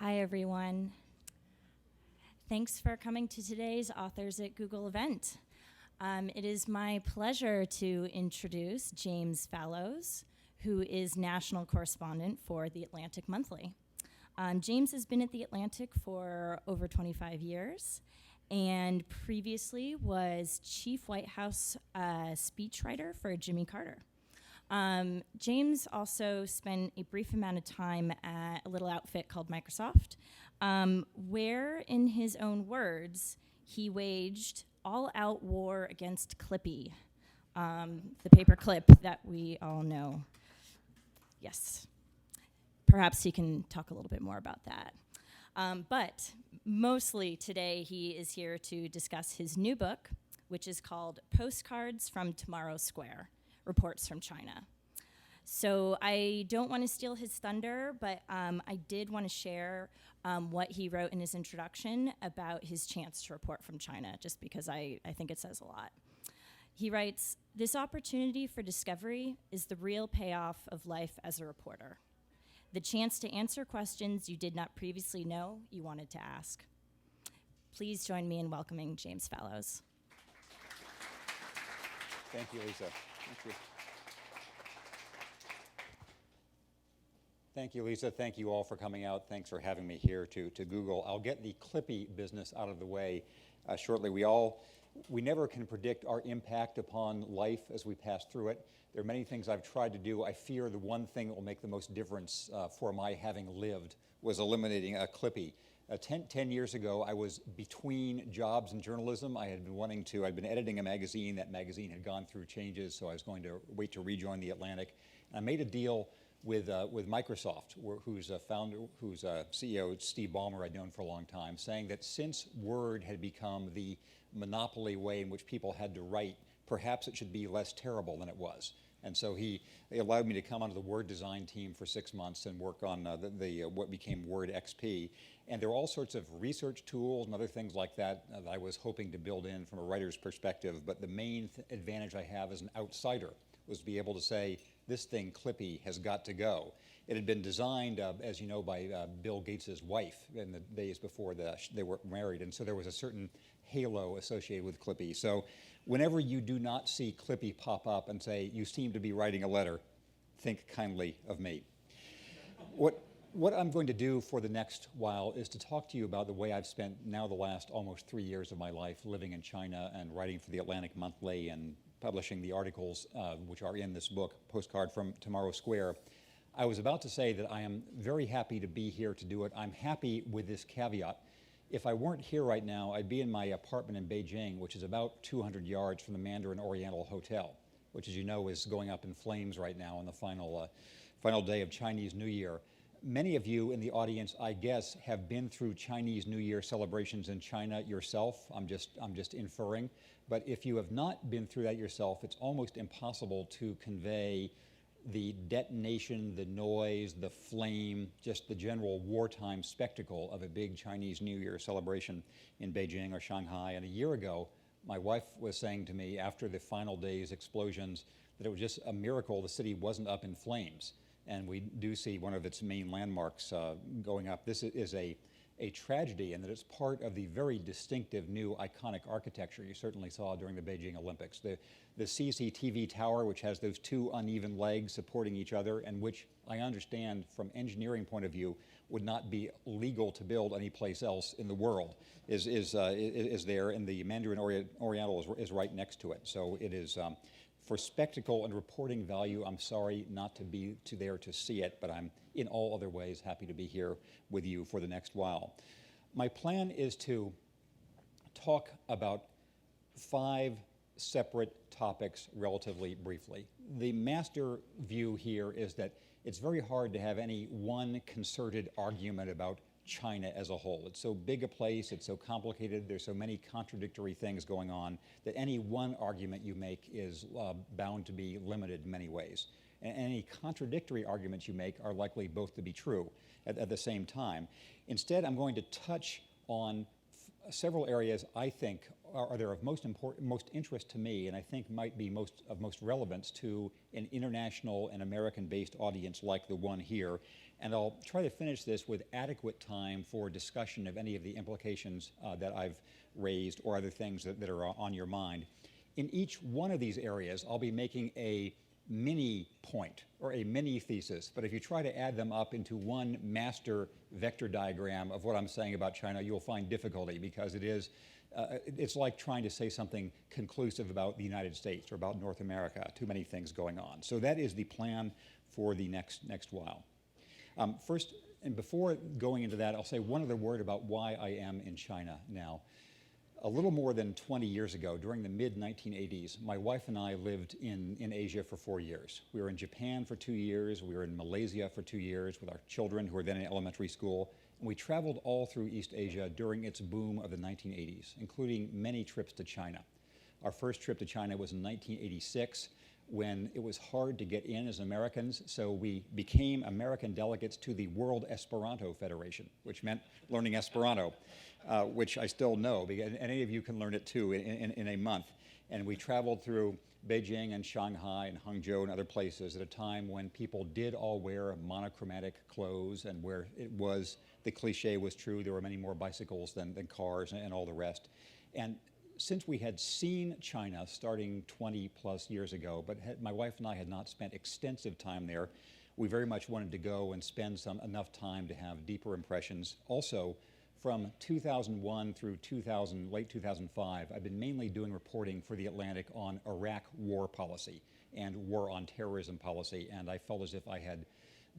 Hi, everyone. Thanks for coming to today's Authors at Google event. It is my pleasure to introduce James Fallows, who is national correspondent for The Atlantic Monthly. James has been at The Atlantic for over 25 years and previously was chief White House speechwriter for Jimmy Carter. James also spent a brief amount of time at a little outfit called Microsoft, where, in his own words, he waged all-out war against Clippy, the paper clip that we all know. Yes. Perhaps he can talk a little bit more about that. But mostly today he is here to discuss his new book, which is called Postcards from Tomorrow Square, Reports from China. So I don't want to steal his thunder, but I did want to share what he wrote in his introduction about his chance to report from China, just because I think it says a lot. He writes, "This opportunity for discovery is the real payoff of life as a reporter. The chance to answer questions you did not previously know you wanted to ask." Please join me in welcoming James Fallows. Thank you, Lisa. Thank you. Thank you, Lisa. Thank you all for coming out. Thanks for having me here to Google. I'll get the Clippy business out of the way shortly. We never can predict our impact upon life as we pass through it. There are many things I've tried to do. I fear the one thing that will make the most difference for my having lived was eliminating a Clippy. 10 years ago, I was between jobs and journalism. I'd been editing a magazine. That magazine had gone through changes, so I was going to wait to rejoin The Atlantic. And I made a deal with Microsoft, whose CEO, Steve Ballmer, I'd known for a long time, saying that since Word had become the monopoly way in which people had to write, perhaps it should be less terrible than it was. And so he allowed me to come onto the Word design team for 6 months and work on what became Word XP. And there are all sorts of research tools and other things like that that I was hoping to build in from a writer's perspective. But the main advantage I have as an outsider was to be able to say, this thing, Clippy, has got to go. It had been designed, as you know, by Bill Gates' wife in the days before they were married. And so there was a certain halo associated with Clippy. So whenever you do not see Clippy pop up and say, you seem to be writing a letter, think kindly of me. What I'm going to do for the next while is to talk to you about the way I've spent now the last almost 3 years of my life living in China and writing for the Atlantic Monthly and publishing the articles which are in this book, Postcard from Tomorrow Square. I was about to say that I am very happy to be here to do it. I'm happy with this caveat. If I weren't here right now, I'd be in my apartment in Beijing, which is about 200 yards from the Mandarin Oriental Hotel, which, as you know, is going up in flames right now on the final day of Chinese New Year. Many of you in the audience, I guess, have been through Chinese New Year celebrations in China yourself. I'm just inferring. But if you have not been through that yourself, it's almost impossible to convey the detonation, the noise, the flame, just the general wartime spectacle of a big Chinese New Year celebration in Beijing or Shanghai. And a year ago, my wife was saying to me after the final day's explosions that it was just a miracle the city wasn't up in flames. And we do see one of its main landmarks going up. This is a tragedy in that it's part of the very distinctive new iconic architecture you certainly saw during the Beijing Olympics. The CCTV tower, which has those two uneven legs supporting each other and which I understand from engineering point of view would not be legal to build anyplace else in the world, is there, and the Mandarin Oriental is right next to it. So it is, for spectacle and reporting value, I'm sorry not to be there to see it, but I'm in all other ways happy to be here with you for the next while. My plan is to talk about 5 separate topics relatively briefly. The master view here is that it's very hard to have any one concerted argument about China as a whole. It's so big a place, it's so complicated, there's so many contradictory things going on that any one argument you make is bound to be limited in many ways. And any contradictory arguments you make are likely both to be true at the same time. Instead, I'm going to touch on several areas I think are there of most interest to me, and I think might be of most relevance to an international and American-based audience like the one here. And I'll try to finish this with adequate time for discussion of any of the implications that I've raised or other things that are on your mind. In each one of these areas, I'll be making a mini point or a mini thesis, but if you try to add them up into one master vector diagram of what I'm saying about China, you'll find difficulty, because it's like trying to say something conclusive about the United States or about North America. Too many things going on. So that is the plan for the next while. First, and before going into that, I'll say one other word about why I am in China now. A little more than 20 years ago, during the mid-1980s, my wife and I lived in Asia for 4 years. We were in Japan for 2 years. We were in Malaysia for 2 years with our children, who were then in elementary school. And we traveled all through East Asia during its boom of the 1980s, including many trips to China. Our first trip to China was in 1986, when it was hard to get in as Americans, so we became American delegates to the World Esperanto Federation, which meant learning Esperanto, which I still know, because any of you can learn it too in a month. And we traveled through Beijing and Shanghai and Hangzhou and other places at a time when people did all wear monochromatic clothes, and where the cliche was true, there were many more bicycles than cars and all the rest. And since we had seen China starting 20 plus years ago, but my wife and I had not spent extensive time there, we very much wanted to go and spend enough time to have deeper impressions. Also, from 2001 through late 2005, I've been mainly doing reporting for The Atlantic on Iraq war policy and war on terrorism policy, and I felt as if I had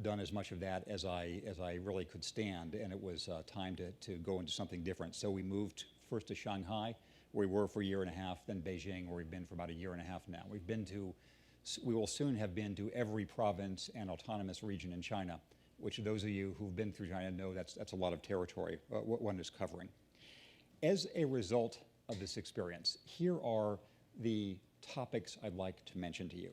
done as much of that as I really could stand, and it was time to go into something different. So we moved first to Shanghai, where we were for a year and a half, then Beijing, where we've been for about a year and a half now. We will soon have been to every province and autonomous region in China, which those of you who've been through China know that's a lot of territory what one is covering. As a result of this experience, here are the topics I'd like to mention to you.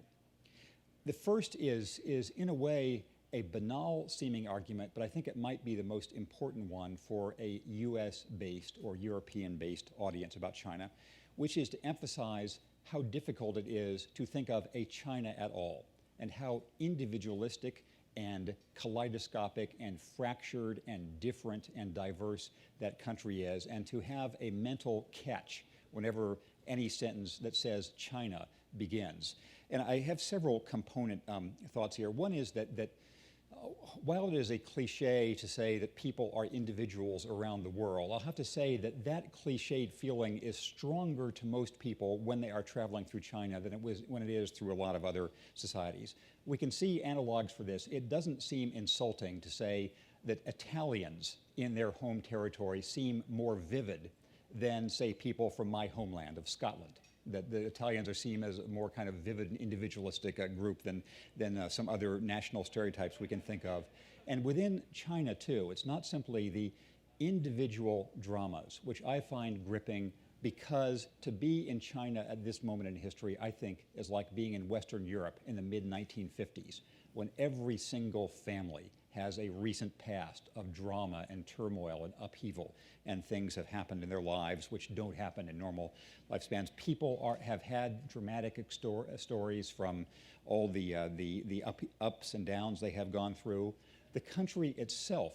The first is in a way a banal-seeming argument, but I think it might be the most important one for a US-based or European-based audience about China, which is to emphasize how difficult it is to think of a China at all, and how individualistic and kaleidoscopic and fractured and different and diverse that country is, and to have a mental catch whenever any sentence that says China begins. And I have several component thoughts here. One is that while it is a cliche to say that people are individuals around the world, I'll have to say that cliched feeling is stronger to most people when they are traveling through China than when it is through a lot of other societies. We can see analogs for this. It doesn't seem insulting to say that Italians in their home territory seem more vivid than, say, people from my homeland of Scotland. That the Italians are seen as a more kind of vivid and individualistic group than some other national stereotypes we can think of. And within China, too, it's not simply the individual dramas, which I find gripping, because to be in China at this moment in history, I think, is like being in Western Europe in the mid-1950s, when every single family has a recent past of drama and turmoil and upheaval, and things have happened in their lives which don't happen in normal lifespans. People have had dramatic stories from all the ups and downs they have gone through. The country itself,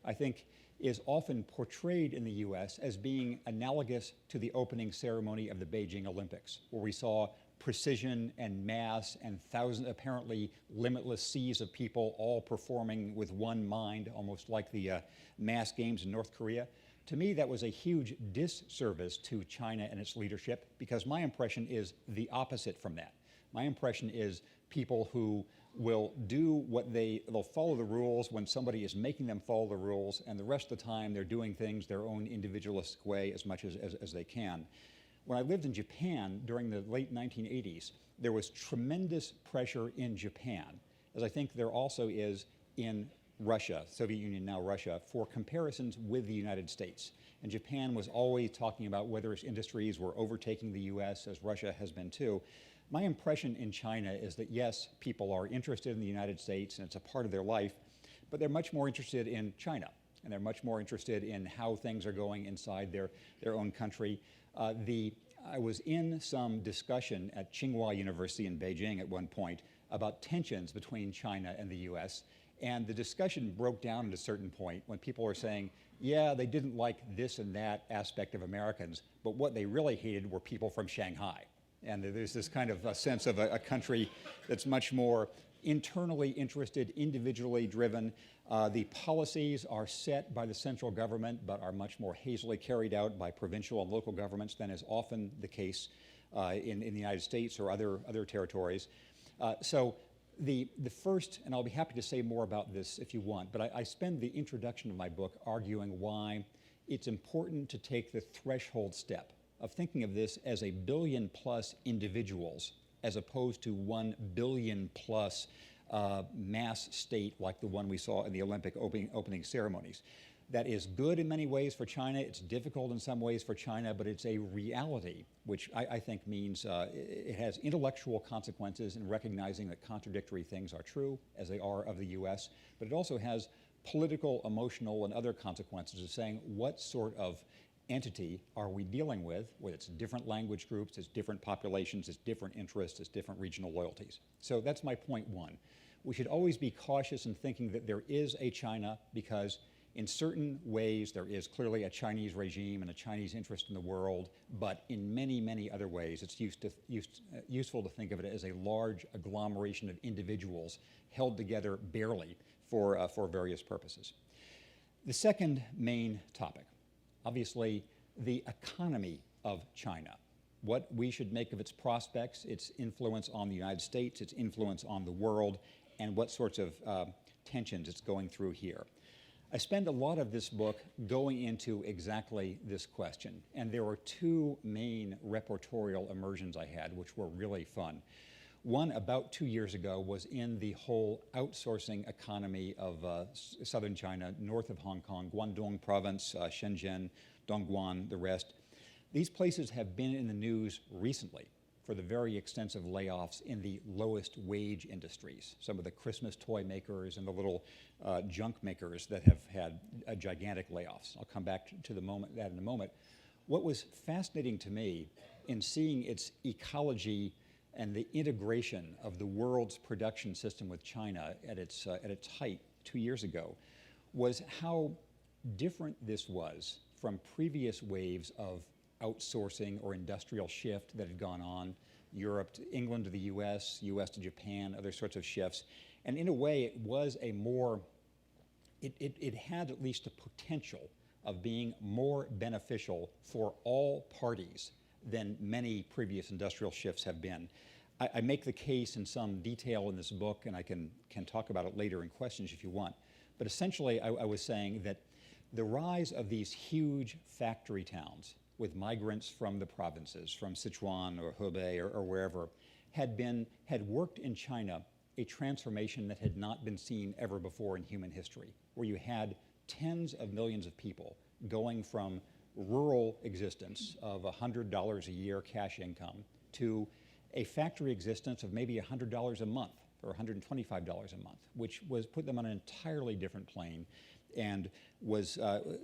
I think, is often portrayed in the US as being analogous to the opening ceremony of the Beijing Olympics, where we saw precision and mass and apparently limitless seas of people all performing with one mind, almost like the mass games in North Korea. To me, that was a huge disservice to China and its leadership, because my impression is the opposite from that. My impression is people who will do they'll follow the rules when somebody is making them follow the rules, and the rest of the time they're doing things their own individualistic way as much as they can. When I lived in Japan during the late 1980s, there was tremendous pressure in Japan, as I think there also is in Russia, Soviet Union, now Russia, for comparisons with the United States. And Japan was always talking about whether its industries were overtaking the US, as Russia has been too. My impression in China is that, yes, people are interested in the United States and it's a part of their life, but they're much more interested in China. and they're much more interested in how things are going inside their own country. I was in some discussion at Tsinghua University in Beijing at one point about tensions between China and the US, and the discussion broke down at a certain point when people were saying, yeah, they didn't like this and that aspect of Americans, but what they really hated were people from Shanghai. And there's this kind of a sense of a country that's much more internally interested, individually driven. The policies are set by the central government, but are much more hazily carried out by provincial and local governments than is often the case in the United States or other territories. So the first, and I'll be happy to say more about this if you want, but I spend the introduction of my book arguing why it's important to take the threshold step of thinking of this as a billion plus individuals as opposed to 1 billion plus mass state like the one we saw in the Olympic opening ceremonies. That is good in many ways for China. It's difficult in some ways for China, but it's a reality, which I think means it has intellectual consequences in recognizing that contradictory things are true, as they are of the US, but it also has political, emotional, and other consequences of saying what sort of entity are we dealing with its different language groups, its different populations, its different interests, its different regional loyalties. So that's my point one. We should always be cautious in thinking that there is a China, because in certain ways there is clearly a Chinese regime and a Chinese interest in the world, but in many, many other ways it's useful to think of it as a large agglomeration of individuals held together barely for various purposes. The second main topic, obviously, the economy of China. What we should make of its prospects, its influence on the United States, its influence on the world, and what sorts of tensions it's going through here. I spend a lot of this book going into exactly this question, and there were two main reportorial immersions I had, which were really fun. One about 2 years ago was in the whole outsourcing economy of southern China, north of Hong Kong, Guangdong province, Shenzhen, Dongguan, the rest. These places have been in the news recently for the very extensive layoffs in the lowest wage industries, some of the Christmas toy makers and the little junk makers that have had gigantic layoffs. I'll come back to that in a moment. What was fascinating to me in seeing its ecology and the integration of the world's production system with China at its height 2 years ago was how different this was from previous waves of outsourcing or industrial shift that had gone on, Europe to England to the US, US to Japan, other sorts of shifts. And in a way, it was a more, it had at least a potential of being more beneficial for all parties than many previous industrial shifts have been. I make the case in some detail in this book, and I can talk about it later in questions if you want. But essentially, I was saying that the rise of these huge factory towns with migrants from the provinces, from Sichuan or Hebei or wherever, had worked in China a transformation that had not been seen ever before in human history, where you had tens of millions of people going from rural existence of $100 a year cash income to a factory existence of maybe $100 a month or $125 a month, which put them on an entirely different plane and was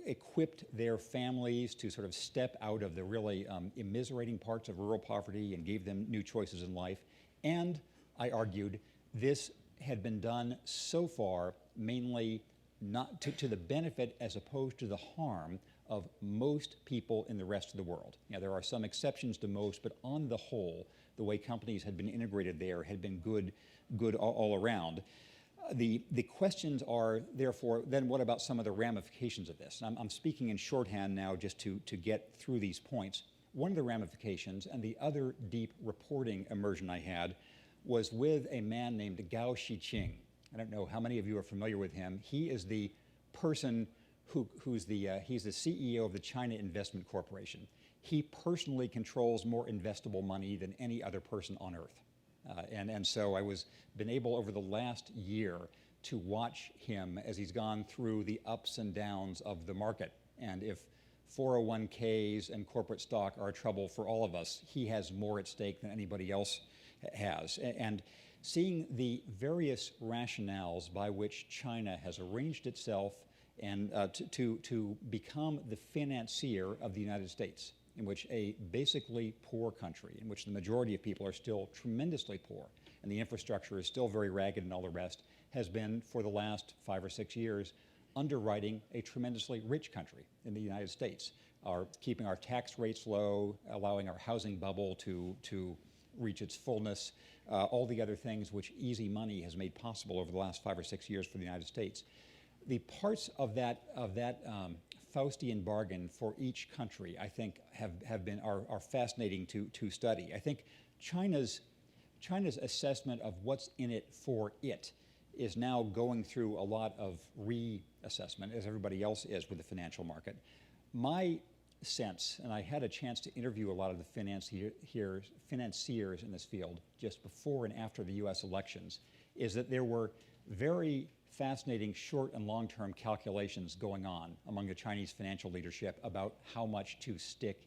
equipped their families to sort of step out of the really immiserating parts of rural poverty and gave them new choices in life. And I argued this had been done so far mainly not to the benefit as opposed to the harm of most people in the rest of the world. Now, there are some exceptions to most, but on the whole, the way companies had been integrated there had been good all around. The questions are, therefore, then what about some of the ramifications of this? And I'm speaking in shorthand now just to get through these points. One of the ramifications, and the other deep reporting immersion I had, was with a man named Gao Shiqing. I don't know how many of you are familiar with him. He is the person he's the CEO of the China Investment Corporation. He personally controls more investable money than any other person on earth. And so I was been able over the last year to watch him as he's gone through the ups and downs of the market. And if 401ks and corporate stock are trouble for all of us, he has more at stake than anybody else has. And seeing the various rationales by which China has arranged itself and to become the financier of the United States, in which a basically poor country, in which the majority of people are still tremendously poor, and the infrastructure is still very ragged and all the rest, has been, for the last 5 or 6 years, underwriting a tremendously rich country in the United States, keeping our tax rates low, allowing our housing bubble to reach its fullness, all the other things which easy money has made possible over the last 5 or 6 years for the United States. The parts of that Faustian bargain for each country, I think, are fascinating to study. I think China's assessment of what's in it for it is now going through a lot of reassessment, as everybody else is with the financial market. My sense, and I had a chance to interview a lot of the financiers in this field just before and after the US elections, is that there were very fascinating short and long-term calculations going on among the Chinese financial leadership about how much to stake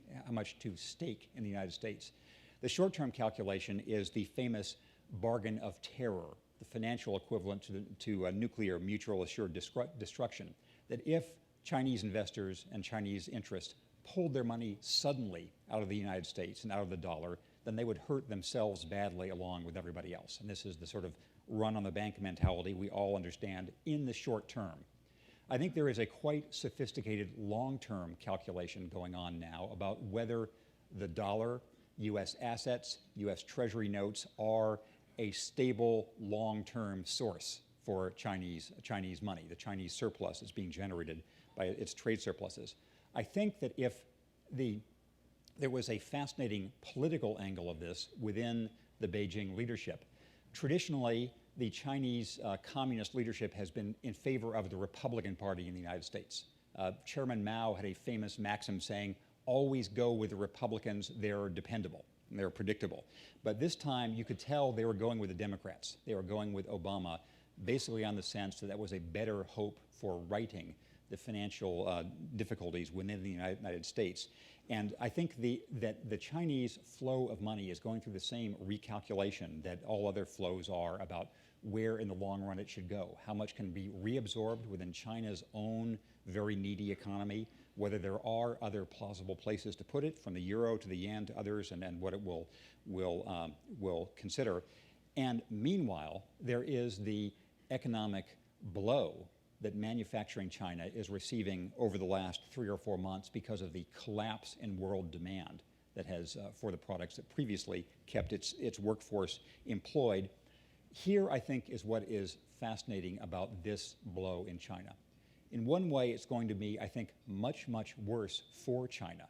in the United States. The short-term calculation is the famous bargain of terror, the financial equivalent to a nuclear mutual assured destruction, that if Chinese investors and Chinese interests pulled their money suddenly out of the United States and out of the dollar, then they would hurt themselves badly along with everybody else. And this is the sort of run on the bank mentality we all understand in the short term. I think there is a quite sophisticated long-term calculation going on now about whether the dollar, US assets, US Treasury notes are a stable long-term source for Chinese money, the Chinese surplus is being generated by its trade surpluses. I think that if there was a fascinating political angle of this within the Beijing leadership. Traditionally, the Chinese communist leadership has been in favor of the Republican Party in the United States. Chairman Mao had a famous maxim saying, always go with the Republicans, they're dependable, and they're predictable. But this time, you could tell they were going with the Democrats. They were going with Obama, basically on the sense that that was a better hope for righting the financial difficulties within the United States. And I think that the Chinese flow of money is going through the same recalculation that all other flows are about where in the long run it should go, how much can be reabsorbed within China's own very needy economy, whether there are other plausible places to put it, from the euro to the yen to others, and what it will consider. And meanwhile, there is the economic blow that manufacturing China is receiving over the last 3 or 4 months because of the collapse in world demand that has, for the products that previously kept its workforce employed. Here, I think, is what is fascinating about this blow in China. In one way, it's going to be, I think, much, much worse for China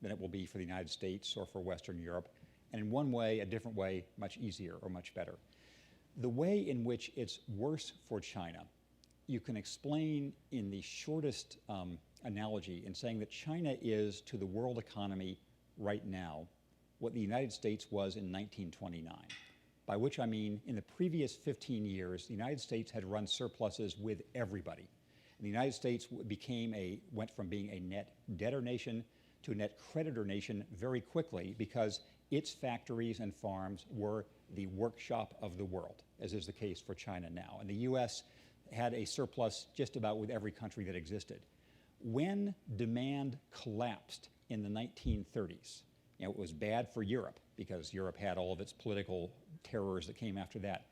than it will be for the United States or for Western Europe. And in one way, a different way, much easier or much better. The way in which it's worse for China, you can explain in the shortest analogy in saying that China is to the world economy right now what the United States was in 1929, by which I mean in the previous 15 years, the United States had run surpluses with everybody. And the United States went from being a net debtor nation to a net creditor nation very quickly because its factories and farms were the workshop of the world, as is the case for China now. And the US had a surplus just about with every country that existed. When demand collapsed in the 1930s, it was bad for Europe because Europe had all of its political terrors that came after that.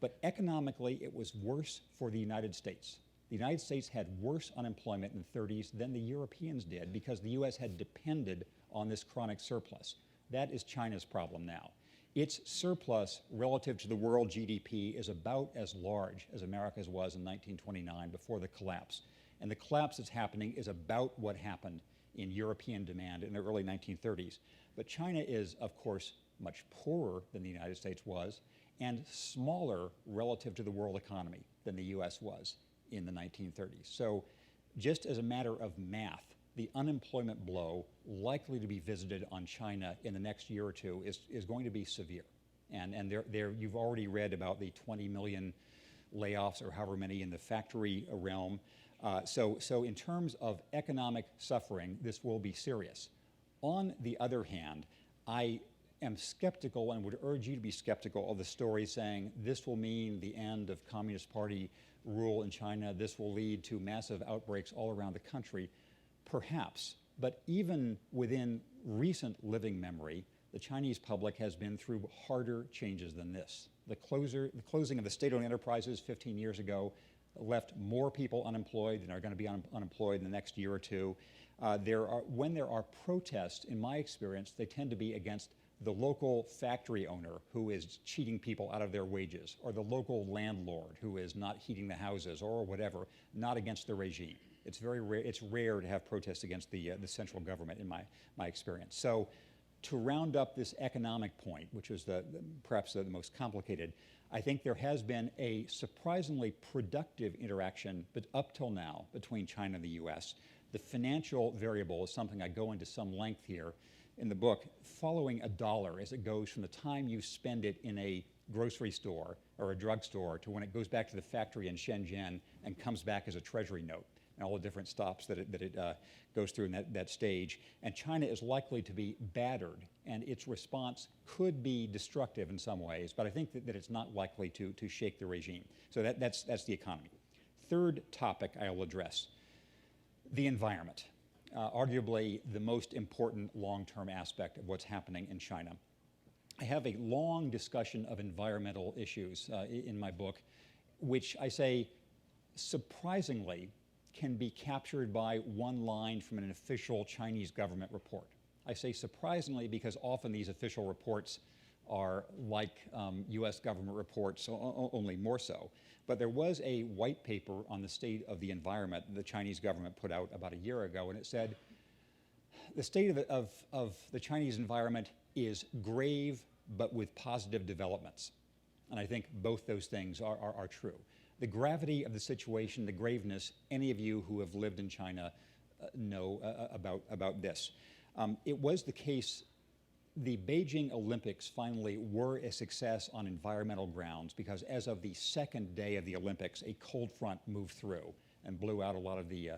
But economically, it was worse for the United States. The United States had worse unemployment in the 30s than the Europeans did because the US had depended on this chronic surplus. That is China's problem now. Its surplus relative to the world GDP is about as large as America's was in 1929 before the collapse. And the collapse that's happening is about what happened in European demand in the early 1930s. But China is, of course, much poorer than the United States was and smaller relative to the world economy than the US was in the 1930s. So just as a matter of math, the unemployment blow likely to be visited on China in the next year or two is going to be severe. And you've already read about the 20 million layoffs or however many in the factory realm. So in terms of economic suffering, this will be serious. On the other hand, I am skeptical and would urge you to be skeptical of the story saying this will mean the end of Communist Party rule in China, this will lead to massive outbreaks all around the country. Perhaps, but even within recent living memory, the Chinese public has been through harder changes than this. The closing of the state-owned enterprises 15 years ago left more people unemployed than are going to be unemployed in the next year or two. When there are protests, in my experience, they tend to be against the local factory owner who is cheating people out of their wages, or the local landlord who is not heating the houses, or whatever, not against the regime. It's very rare. It's rare to have protests against the central government, in my experience. So, to round up this economic point, which is perhaps the most complicated, I think there has been a surprisingly productive interaction, but up till now, between China and the U.S. The financial variable is something I go into some length here in the book, following a dollar as it goes from the time you spend it in a grocery store or a drugstore to when it goes back to the factory in Shenzhen and comes back as a treasury note, and all the different stops that it goes through in that stage. And China is likely to be battered, and its response could be destructive in some ways, but I think that it's not likely to shake the regime. So that's the economy. Third topic I will address, the environment. Arguably the most important long-term aspect of what's happening in China. I have a long discussion of environmental issues in my book, which I say surprisingly can be captured by one line from an official Chinese government report. I say surprisingly because often these official reports are like US government reports, only more so. But there was a white paper on the state of the environment the Chinese government put out about a year ago, and it said, the state of the Chinese environment is grave, but with positive developments. And I think both those things are true. The gravity of the situation, the graveness, any of you who have lived in China know about this. It was the case, the Beijing Olympics finally were a success on environmental grounds because as of the second day of the Olympics, a cold front moved through and blew out a lot of the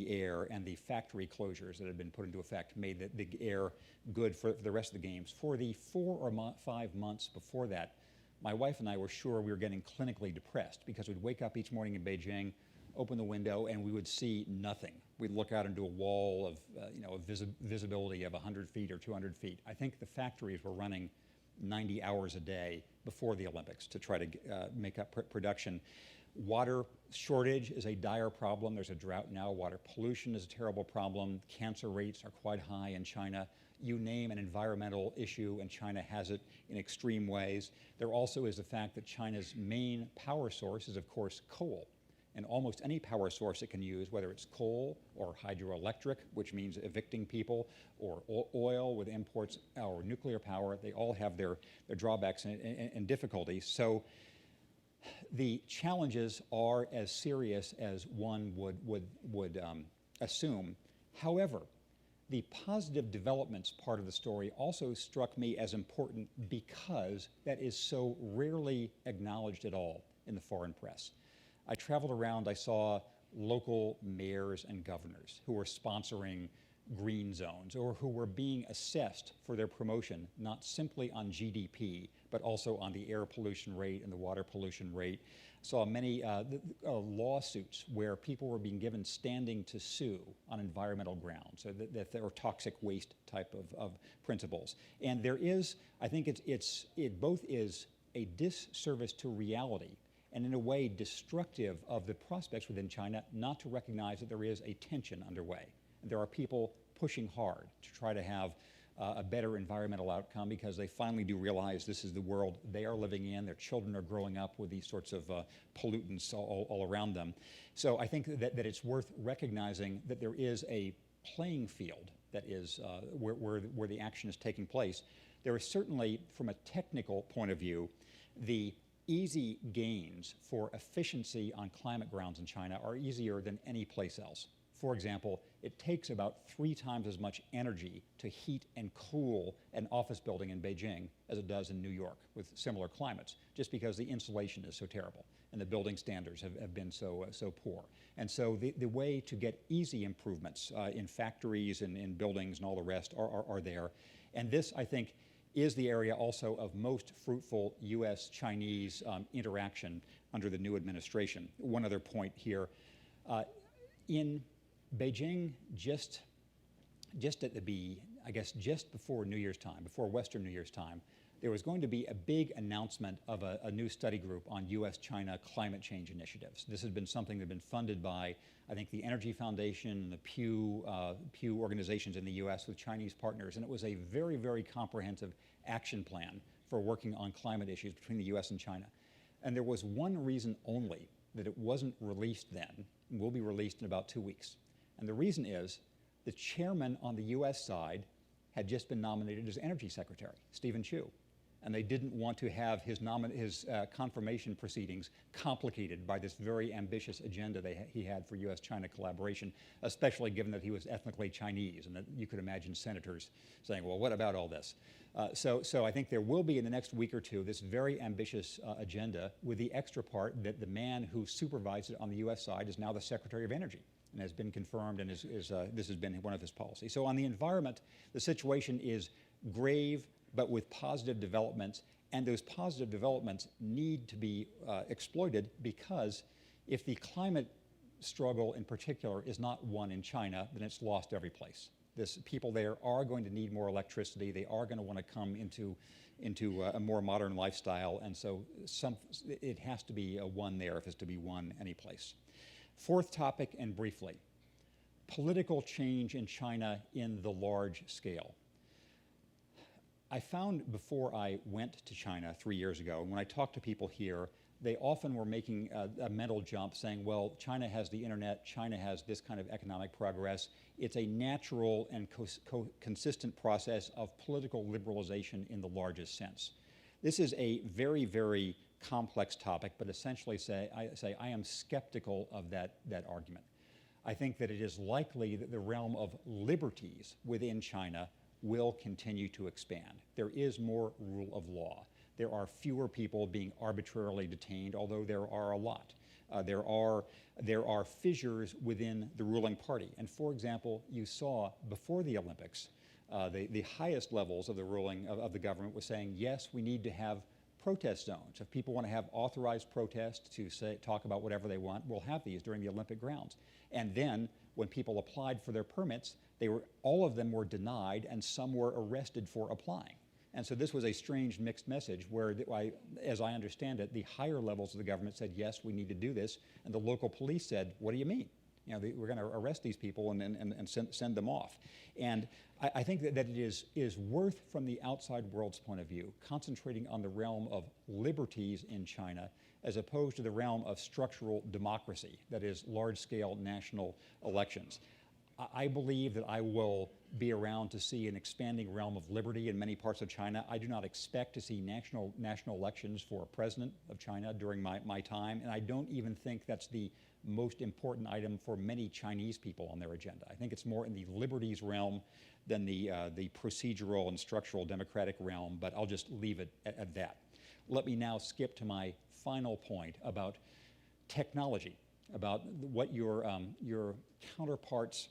air, and the factory closures that had been put into effect made the air good for the rest of the games. For the 4 or 5 months before that, my wife and I were sure we were getting clinically depressed because we'd wake up each morning in Beijing, open the window, and we would see nothing. We'd look out into a wall of visibility of 100 feet or 200 feet. I think the factories were running 90 hours a day before the Olympics to try to make up production. Water shortage is a dire problem. There's a drought now. Water pollution is a terrible problem. Cancer rates are quite high in China. You name an environmental issue, and China has it in extreme ways. There also is the fact that China's main power source is, of course, coal. And almost any power source it can use, whether it's coal or hydroelectric, which means evicting people, or oil with imports, or nuclear power, they all have their drawbacks and difficulties. So the challenges are as serious as one would assume. However, the positive developments part of the story also struck me as important because that is so rarely acknowledged at all in the foreign press. I traveled around, I saw local mayors and governors who were sponsoring green zones or who were being assessed for their promotion, not simply on GDP, but also on the air pollution rate and the water pollution rate. Saw many lawsuits where people were being given standing to sue on environmental grounds, so that there were toxic waste type of principles. And there is, I think it both is a disservice to reality and in a way destructive of the prospects within China not to recognize that there is a tension underway. There are people pushing hard to try to have a better environmental outcome because they finally do realize this is the world they are living in. Their children are growing up with these sorts of pollutants all around them. So I think that it's worth recognizing that there is a playing field that is where the action is taking place. There is certainly, from a technical point of view, the easy gains for efficiency on climate grounds in China are easier than any place else. For example, it takes about 3 times as much energy to heat and cool an office building in Beijing as it does in New York with similar climates, just because the insulation is so terrible and the building standards have been so poor. And so the way to get easy improvements in factories and in buildings and all the rest are there. And this, I think, is the area also of most fruitful U.S.-Chinese interaction under the new administration. One other point here. In Beijing, just before New Year's time, before Western New Year's time, there was going to be a big announcement of a new study group on U.S.-China climate change initiatives. This has been something that's been funded by, I think, the Energy Foundation and the Pew organizations in the U.S. with Chinese partners, and it was a very, very comprehensive action plan for working on climate issues between the U.S. and China. And there was one reason only that it wasn't released then, and will be released in about 2 weeks. And the reason is the chairman on the U.S. side had just been nominated as Energy Secretary, Stephen Chu. And they didn't want to have his confirmation proceedings complicated by this very ambitious agenda he had for U.S.-China collaboration, especially given that he was ethnically Chinese, and that you could imagine senators saying, well, what about all this? So I think there will be in the next week or two this very ambitious agenda, with the extra part that the man who supervised it on the U.S. side is now the Secretary of Energy, and has been confirmed, and this has been one of his policies. So on the environment, the situation is grave, but with positive developments, and those positive developments need to be exploited, because if the climate struggle in particular is not won in China, then it's lost every place. People there are going to need more electricity. They are going to want to come into a more modern lifestyle, and so it has to be won there if it's to be won any place. Fourth topic, and briefly, political change in China in the large scale. I found before I went to China 3 years ago, and when I talked to people here, they often were making a mental jump saying, well, China has the internet, China has this kind of economic progress. It's a natural and consistent process of political liberalization in the largest sense. This is a very, very complex topic, but essentially I am skeptical of that argument. I think that it is likely that the realm of liberties within China will continue to expand. There is more rule of law. There are fewer people being arbitrarily detained, although there are a lot. There are fissures within the ruling party. And for example, you saw before the Olympics, the highest levels of the ruling of the government was saying, yes, we need to have protest zones. If people want to have authorized protests to talk about whatever they want, we'll have these during the Olympic grounds. And then when people applied for their permits, all of them were denied, and some were arrested for applying. And so this was a strange mixed message where, as I understand it, the higher levels of the government said, yes, we need to do this, and the local police said, what do you mean? We're going to arrest these people and send them off. And I think that it is worth, from the outside world's point of view, concentrating on the realm of liberties in China as opposed to the realm of structural democracy, that is, large-scale national elections. I believe that I will be around to see an expanding realm of liberty in many parts of China. I do not expect to see national elections for president of China during my time, and I don't even think that's the most important item for many Chinese people on their agenda. I think it's more in the liberties realm than the procedural and structural democratic realm, but I'll just leave it at that. Let me now skip to my final point about technology, about what your counterparts,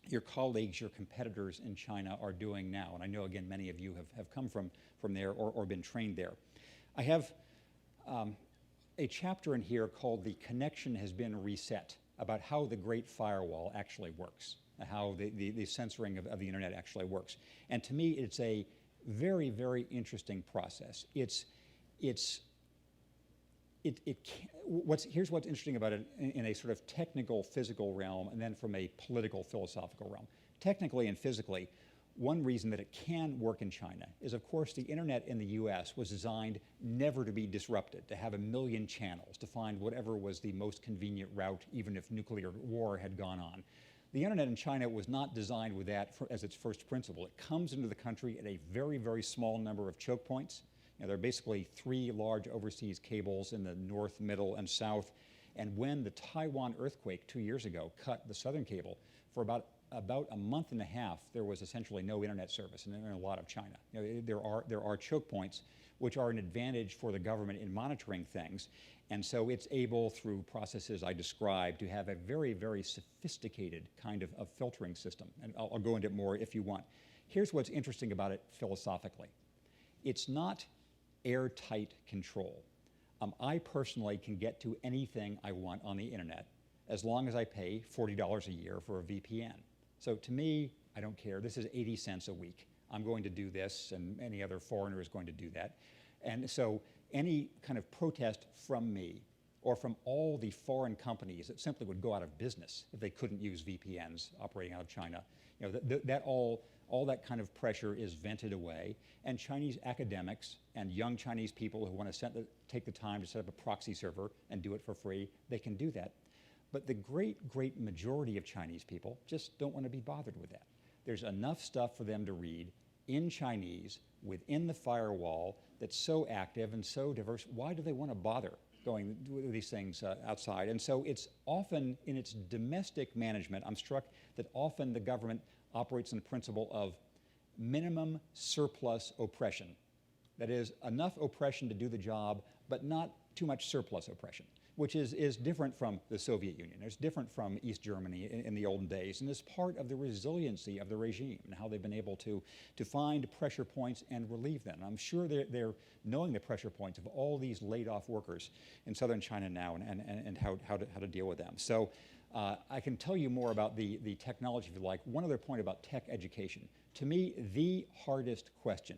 your colleagues, your competitors in China are doing now. And I know, again, many of you have come from there or been trained there. I have a chapter in here called "The Connection Has Been Reset," about how the Great Firewall actually works, how the censoring of the internet actually works. And to me, it's a very, very interesting process. Here's what's interesting about it in a sort of technical, physical realm, and then from a political, philosophical realm. Technically and physically, one reason that it can work in China is, of course, the internet in the US was designed never to be disrupted, to have a million channels, to find whatever was the most convenient route, even if nuclear war had gone on. The internet in China was not designed with that as its first principle. It comes into the country at a very, very small number of choke points. There are basically 3 large overseas cables in the north, middle, and south. And when the Taiwan earthquake 2 years ago cut the southern cable, for about a month and a half, there was essentially no internet service in a lot of China. There are choke points, which are an advantage for the government in monitoring things. And so it's able, through processes I described, to have a very, very sophisticated kind of filtering system. And I'll go into it more if you want. Here's what's interesting about it philosophically. it's not airtight control. I personally can get to anything I want on the internet as long as I pay $40 a year for a VPN. So to me, I don't care. This is 80 cents a week. I'm going to do this, and any other foreigner is going to do that. And so any kind of protest from me or from all the foreign companies that simply would go out of business if they couldn't use VPNs operating out of China, you know, that all that kind of pressure is vented away, and Chinese academics and young Chinese people who want to take the time to set up a proxy server and do it for free, they can do that. But the great majority of Chinese people just don't want to be bothered with that. There's enough stuff for them to read in Chinese within the firewall that's so active and so diverse. Why do they want to bother going with these things outside? And so it's often in its domestic management, I'm struck that often the government operates on the principle of minimum surplus oppression. That is, enough oppression to do the job, but not too much surplus oppression, which is different from the Soviet Union. It's different from East Germany in the olden days, and is part of the resiliency of the regime and how they've been able to find pressure points and relieve them. And I'm sure they're knowing the pressure points of all these laid off workers in southern China now and how to deal with them. So I can tell you more about the technology if you like. One other point about tech education. To me, the hardest question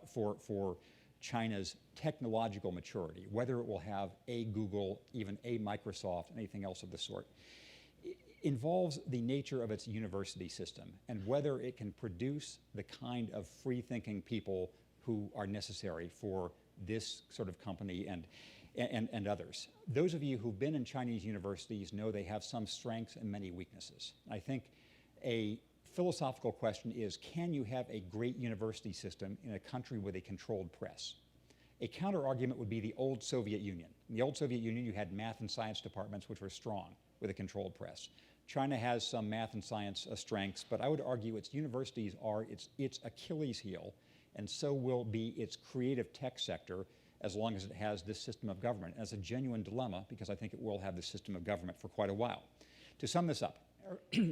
for China's technological maturity, whether it will have a Google, even a Microsoft, anything else of the sort, involves the nature of its university system and whether it can produce the kind of free-thinking people who are necessary for this sort of company and others. Those of you who've been in Chinese universities know they have some strengths and many weaknesses. I think a philosophical question is, can you have a great university system in a country with a controlled press? A counter-argument would be the old Soviet Union. In the old Soviet Union, you had math and science departments which were strong with a controlled press. China has some math and science strengths, but I would argue its universities are its Achilles heel, and so will be its creative tech sector as long as it has this system of government. And it's a genuine dilemma because I think it will have this system of government for quite a while. To sum this up,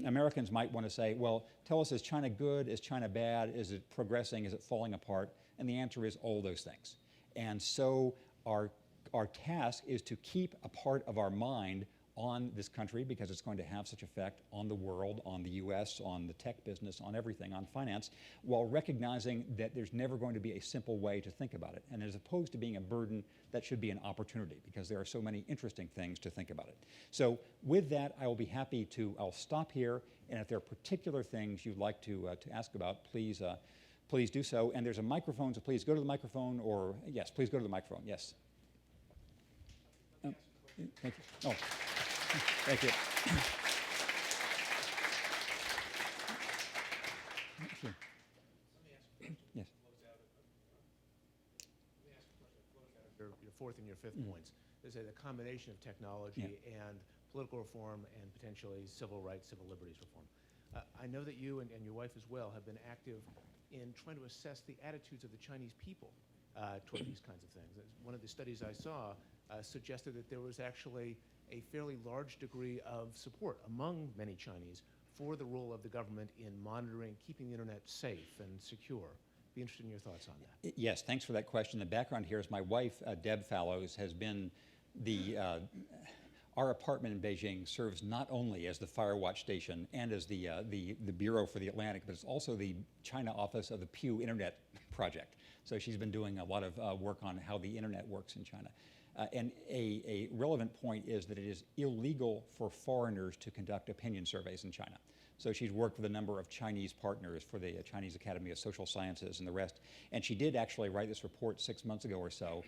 Americans might want to say, well, tell us, is China good? Is China bad? Is it progressing? Is it falling apart? And the answer is all those things. And so our task is to keep a part of our mind on this country because it's going to have such effect on the world, on the US, on the tech business, on everything, on finance, while recognizing that there's never going to be a simple way to think about it. And as opposed to being a burden, that should be an opportunity because there are so many interesting things to think about it. So with that, I will be happy I'll stop here, and if there are particular things you'd like to ask about, please do so. And there's a microphone, so please go to the microphone, or yes, please go to the microphone, yes. Thank you. Oh, thank you. Sure. Yes. Your fourth and your fifth points. There's a combination of technology and political reform and potentially civil rights, civil liberties reform. I know that you and your wife as well have been active in trying to assess the attitudes of the Chinese people toward these kinds of things. One of the studies I saw suggested that there was actually a fairly large degree of support among many Chinese for the role of the government in monitoring, keeping the internet safe and secure. Be interested in your thoughts on that. Yes, thanks for that question. The background here is my wife, Deb Fallows, has been our apartment in Beijing serves not only as the Firewatch station and as the Bureau for the Atlantic, but it's also the China office of the Pew Internet Project. So she's been doing a lot of work on how the internet works in China. And a relevant point is that it is illegal for foreigners to conduct opinion surveys in China. So she's worked with a number of Chinese partners for the Chinese Academy of Social Sciences and the rest. And she did actually write this report 6 months ago or so,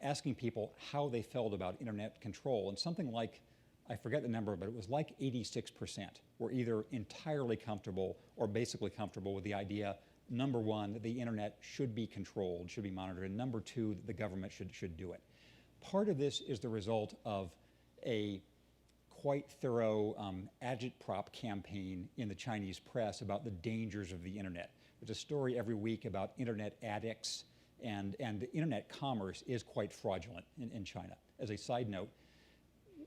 asking people how they felt about internet control. And something like, I forget the number, but it was like 86% were either entirely comfortable or basically comfortable with the idea, number one, that the internet should be controlled, should be monitored, and number two, that the government should do it. Part of this is the result of a quite thorough agitprop campaign in the Chinese press about the dangers of the internet. There's a story every week about internet addicts, and internet commerce is quite fraudulent in China. As a side note,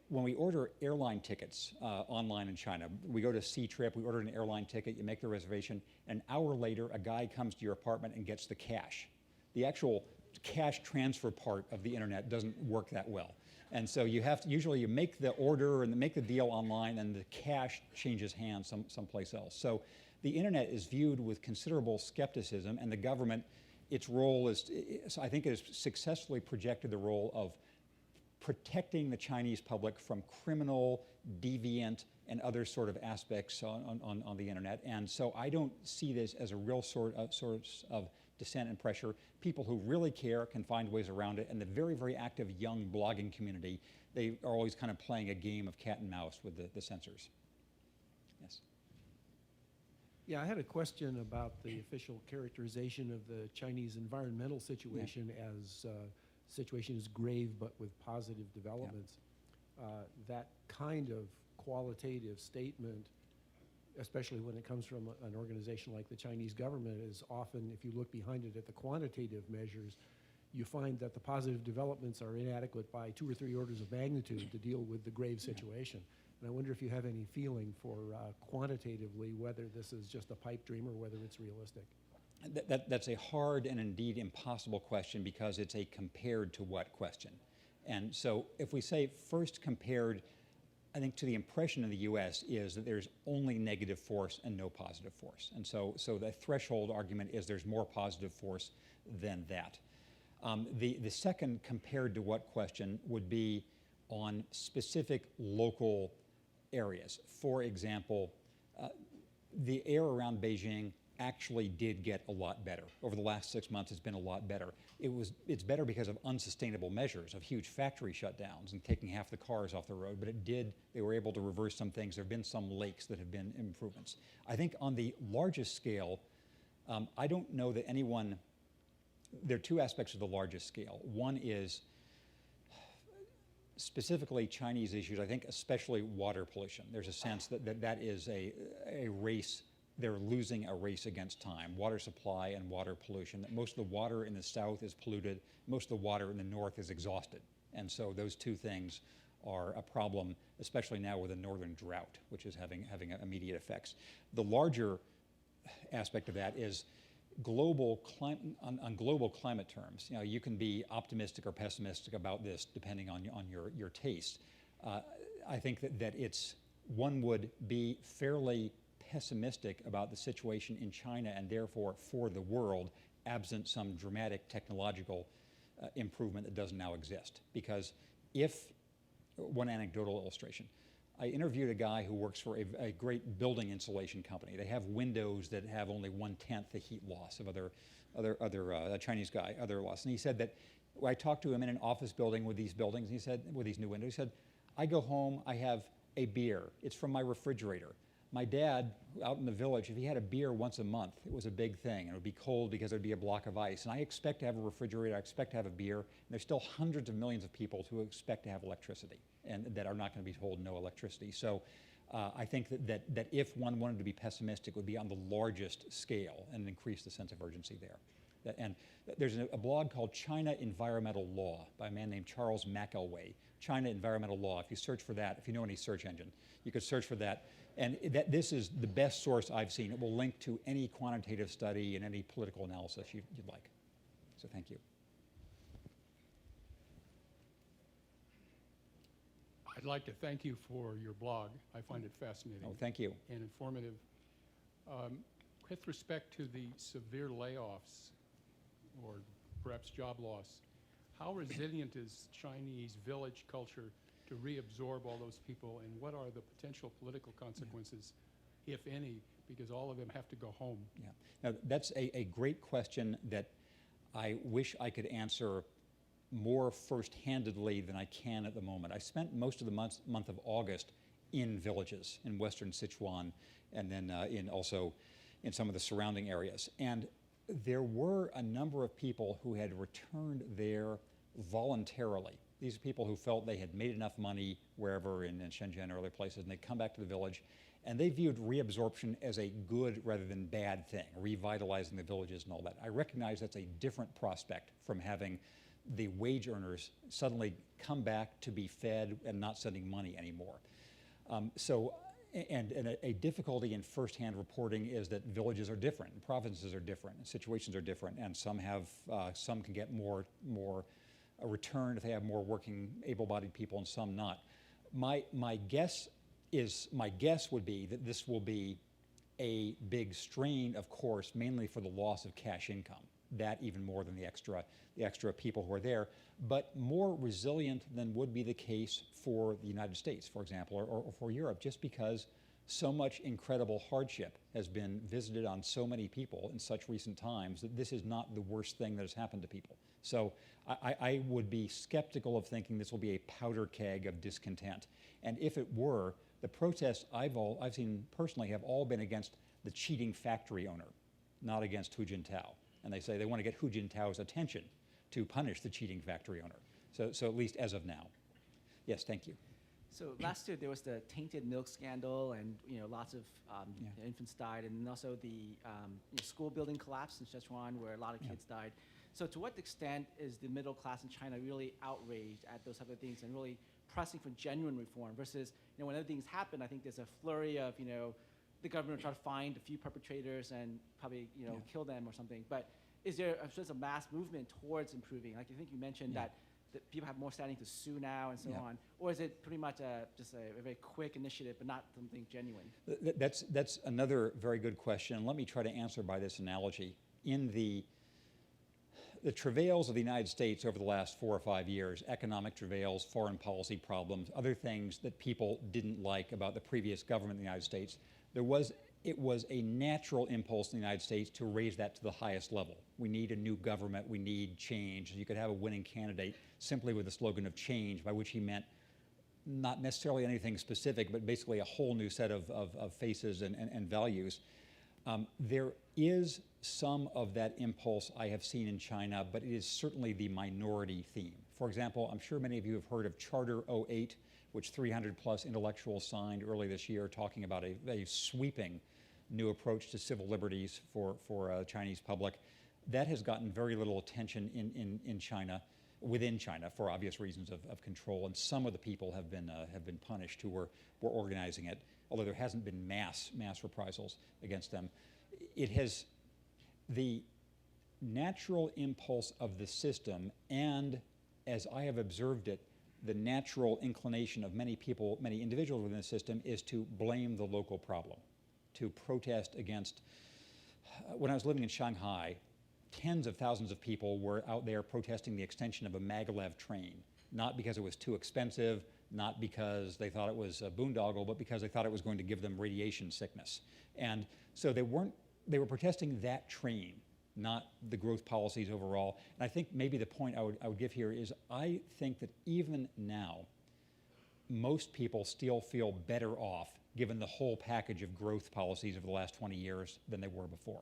when we order airline tickets online in China, we go to C-Trip, we order an airline ticket, you make the reservation, an hour later a guy comes to your apartment and gets the cash the actual cash transfer part of the internet doesn't work that well. And so you have to, usually you make the order and make the deal online and the cash changes hands someplace else. So the internet is viewed with considerable skepticism, and the government, its role is, I think it has successfully projected the role of protecting the Chinese public from criminal, deviant, and other sort of aspects on the internet. And so I don't see this as a real source of dissent and pressure. People who really care can find ways around it, and the very, very active young blogging community, they are always kind of playing a game of cat and mouse with the censors. Yes? Yeah, I had a question about the official characterization of the Chinese environmental situation as situation is grave but with positive developments. That kind of qualitative statement, especially when it comes from an organization like the Chinese government, is often, if you look behind it at the quantitative measures, you find that the positive developments are inadequate by 2 or 3 orders of magnitude to deal with the grave situation. And I wonder if you have any feeling for quantitatively whether this is just a pipe dream or whether it's realistic. That's a hard and indeed impossible question, because it's a compared to what question. And so if we say first compared, I think to the impression in the US is that there's only negative force and no positive force. And so the threshold argument is there's more positive force than that. The second compared to what question would be on specific local areas. For example, the air around Beijing actually did get a lot better. Over the last 6 months, it's been a lot better. It's better because of unsustainable measures, of huge factory shutdowns and taking half the cars off the road, but they were able to reverse some things. There have been some lakes that have been improvements. I think on the largest scale, I don't know that anyone, there are 2 aspects of the largest scale. One is specifically Chinese issues, I think especially water pollution. There's a sense that is a race. They're losing a race against time. Water supply and water pollution. That most of the water in the south is polluted, most of the water in the north is exhausted. And so those 2 things are a problem, especially now with a northern drought, which is having immediate effects. The larger aspect of that is on global climate terms. You know, you can be optimistic or pessimistic about this depending on your taste. I think that one would be fairly pessimistic about the situation in China and therefore for the world, absent some dramatic technological improvement that doesn't now exist. Because one anecdotal illustration, I interviewed a guy who works for a great building insulation company. They have windows that have only 1/10 the heat loss of a Chinese guy, other loss. And he said that I talked to him in an office building with these buildings, and he said, with these new windows, he said, I go home, I have a beer. It's from my refrigerator. My dad, out in the village, if he had a beer once a month, it was a big thing. It would be cold because there'd be a block of ice. And I expect to have a refrigerator, I expect to have a beer, and there's still hundreds of millions of people who expect to have electricity and that are not going to be told no electricity. So I think that if one wanted to be pessimistic, it would be on the largest scale and increase the sense of urgency there. And there's a blog called China Environmental Law by a man named Charles McElway. China Environmental Law. If you search for that, if you know any search engine, you could search for that. And this is the best source I've seen. It will link to any quantitative study and any political analysis you'd like. So thank you. I'd like to thank you for your blog. I find it fascinating. Oh, thank you. And informative. With respect to the severe layoffs or perhaps job loss, how resilient is Chinese village culture to reabsorb all those people, and what are the potential political consequences, if any, because all of them have to go home? Yeah, now that's a great question that I wish I could answer more first-handedly than I can at the moment. I spent most of the month of August in villages in western Sichuan, and then also in some of the surrounding areas. And there were a number of people who had returned there voluntarily. These are people who felt they had made enough money wherever in Shenzhen or other places, and they'd come back to the village, and they viewed reabsorption as a good rather than bad thing, revitalizing the villages and all that. I recognize that's a different prospect from having the wage earners suddenly come back to be fed and not sending money anymore. And a difficulty in firsthand reporting is that villages are different, and provinces are different, and situations are different, and some can get more a return if they have more working, able-bodied people, and some not. My guess would be that this will be a big strain, of course, mainly for the loss of cash income. That even more than the extra people who are there, but more resilient than would be the case for the United States, for example, or for Europe, just because so much incredible hardship has been visited on so many people in such recent times that this is not the worst thing that has happened to people. So I would be skeptical of thinking this will be a powder keg of discontent. And if it were, the protests I've seen personally have all been against the cheating factory owner, not against Hu Jintao. And they say they want to get Hu Jintao's attention to punish the cheating factory owner. So at least as of now. Yes, thank you. So last year there was the tainted milk scandal, and lots of infants died, and also the school building collapse in Sichuan where a lot of kids died. So to what extent is the middle class in China really outraged at those type of things and really pressing for genuine reform versus when other things happen, I think there's a flurry of the government will try to find a few perpetrators and probably kill them or something. But is there a mass movement towards improving? Like I think you mentioned that people have more standing to sue now and so on, or is it pretty much just a very quick initiative but not something genuine? That's another very good question. Let me try to answer by this analogy. In the travails of the United States over the last 4 or 5 years, economic travails, foreign policy problems, other things that people didn't like about the previous government in the United States, it was a natural impulse in the United States to raise that to the highest level. We need a new government, we need change. You could have a winning candidate simply with the slogan of change, by which he meant not necessarily anything specific, but basically a whole new set of faces and values. There is some of that impulse I have seen in China, but it is certainly the minority theme. For example, I'm sure many of you have heard of Charter 08, which 300 plus intellectuals signed early this year, talking about a sweeping new approach to civil liberties for Chinese public. That has gotten very little attention in China, within China, for obvious reasons of control, and some of the people have been punished who were organizing it, although there hasn't been mass reprisals against them. It has the natural impulse of the system, and as I have observed it, the natural inclination of many people, many individuals within the system, is to blame the local problem, to protest against. When I was living in Shanghai, tens of thousands of people were out there protesting the extension of a maglev train, not because it was too expensive, not because they thought it was a boondoggle, but because they thought it was going to give them radiation sickness. And so they were protesting that train, not the growth policies overall. And I think maybe the point I would give here is I think that even now, most people still feel better off given the whole package of growth policies over the last 20 years than they were before.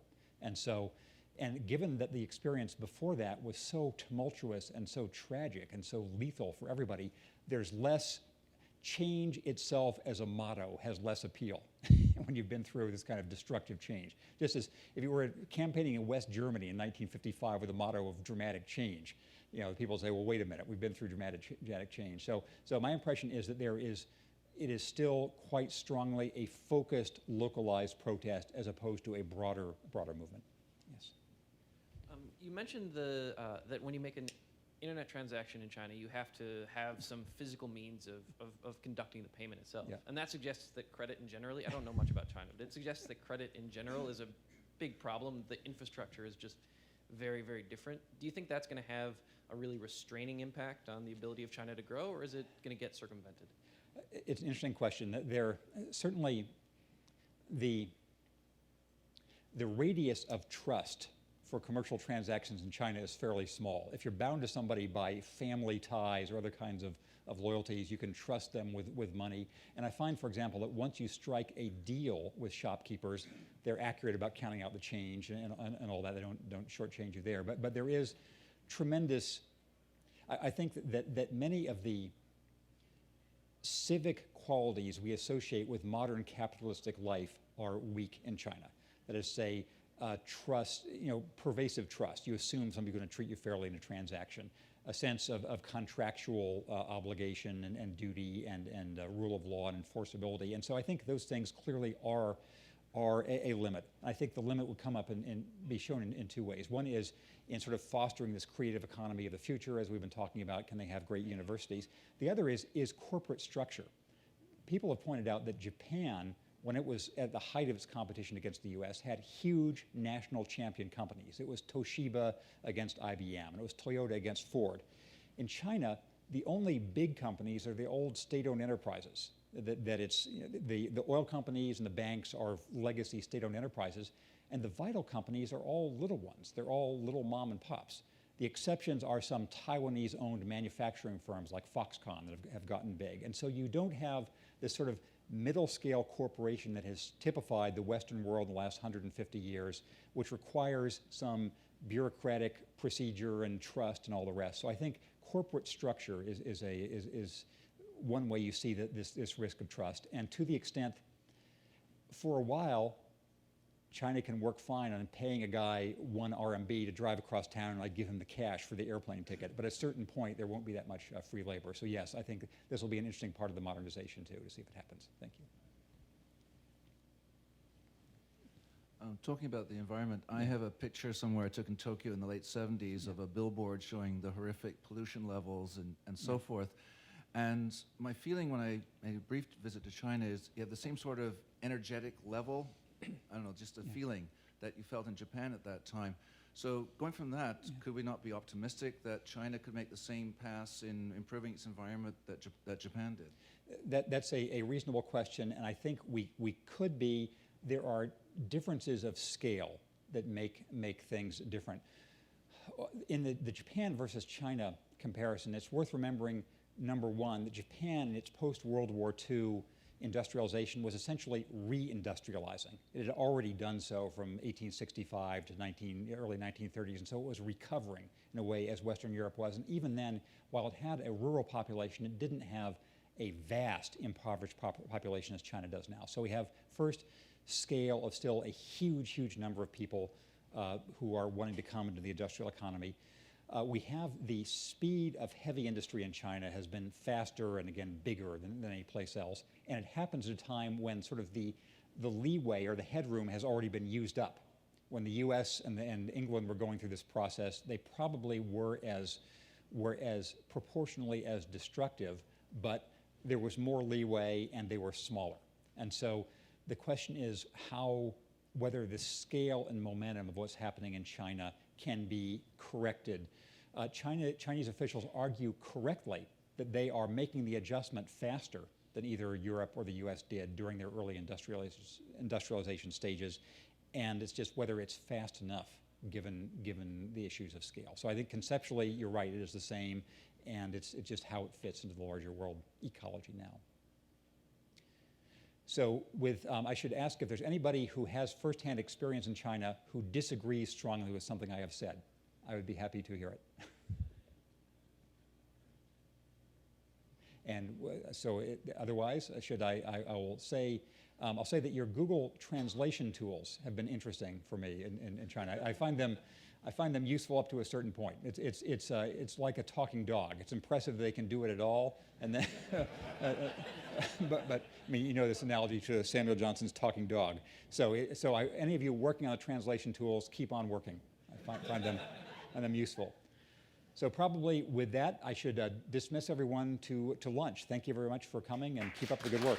And given that the experience before that was so tumultuous and so tragic and so lethal for everybody, there's less change itself as a motto has less appeal when you've been through this kind of destructive change. Just as if you were campaigning in West Germany in 1955 with a motto of dramatic change, people say, well, wait a minute, we've been through dramatic change. So my impression is that it is still quite strongly a focused, localized protest as opposed to a broader movement. Yes. You mentioned that when you make an internet transaction in China, you have to have some physical means of conducting the payment itself. Yeah. And that suggests that credit in generally, I don't know much about China, but it suggests that credit in general is a big problem. The infrastructure is just very, very different. Do you think that's going to have a really restraining impact on the ability of China to grow, or is it going to get circumvented? It's an interesting question. There certainly the radius of trust for commercial transactions in China is fairly small. If you're bound to somebody by family ties or other kinds of loyalties, you can trust them with money. And I find, for example, that once you strike a deal with shopkeepers, they're accurate about counting out the change and all that. They don't shortchange you there. But there is tremendous, I think that many of the civic qualities we associate with modern capitalistic life are weak in China. That is, say, trust, pervasive trust. You assume somebody's going to treat you fairly in a transaction. a sense of contractual obligation and duty and rule of law and enforceability. And so I think those things clearly are a limit. I think the limit would come up and be shown in two ways. One is in sort of fostering this creative economy of the future, as we've been talking about. Can they have great universities? The other is corporate structure. People have pointed out that Japan, when it was at the height of its competition against the US, had huge national champion companies. It was Toshiba against IBM, and it was Toyota against Ford. In China, the only big companies are the old state-owned enterprises. That it's, the oil companies and the banks are legacy state-owned enterprises, and the vital companies are all little ones. They're all little mom and pops. The exceptions are some Taiwanese-owned manufacturing firms like Foxconn that have gotten big. And so you don't have this sort of middle-scale corporation that has typified the Western world in the last 150 years, which requires some bureaucratic procedure and trust and all the rest. So I think corporate structure is one way you see this risk of trust. And to the extent, for a while, China can work fine on paying a guy 1 RMB to drive across town and like give him the cash for the airplane ticket. But at a certain point, there won't be that much free labor. So yes, I think this will be an interesting part of the modernization too, to see if it happens. Thank you. Talking about the environment, I have a picture somewhere I took in Tokyo in the late 70s of a billboard showing the horrific pollution levels and so forth. And my feeling when I made a brief visit to China is you have the same sort of energetic level, I don't know, just a feeling that you felt in Japan at that time. So going from that, could we not be optimistic that China could make the same pass in improving its environment that Japan did? That's a reasonable question, and I think we could be. There are differences of scale that make things different. In the Japan versus China comparison, it's worth remembering, number one, that Japan in its post-World War II industrialization was essentially re-industrializing. It had already done so from 1865 to early 1930s, and so it was recovering in a way as Western Europe was. And even then, while it had a rural population, it didn't have a vast impoverished population as China does now. So we have, first, scale of still a huge number of people who are wanting to come into the industrial economy. We have the speed of heavy industry in China has been faster and again bigger than any place else, and it happens at a time when sort of the leeway or the headroom has already been used up. When the U.S. and England were going through this process, they probably were as proportionally as destructive, but there was more leeway and they were smaller. And so the question is whether the scale and momentum of what's happening in China can be corrected. Chinese officials argue correctly that they are making the adjustment faster than either Europe or the US did during their early industrialization stages, and it's just whether it's fast enough given the issues of scale. So I think conceptually you're right, it is the same, and it's just how it fits into the larger world ecology now. So I should ask if there's anybody who has firsthand experience in China who disagrees strongly with something I have said. I would be happy to hear it. And otherwise, I will say, I'll say that your Google translation tools have been interesting for me in China. I find them useful up to a certain point. It's like a talking dog. It's impressive they can do it at all, and then, but I mean, you know this analogy to Samuel Johnson's talking dog. So any of you working on the translation tools, keep on working. I find them useful. So probably with that, I should dismiss everyone to lunch. Thank you very much for coming, and keep up the good work.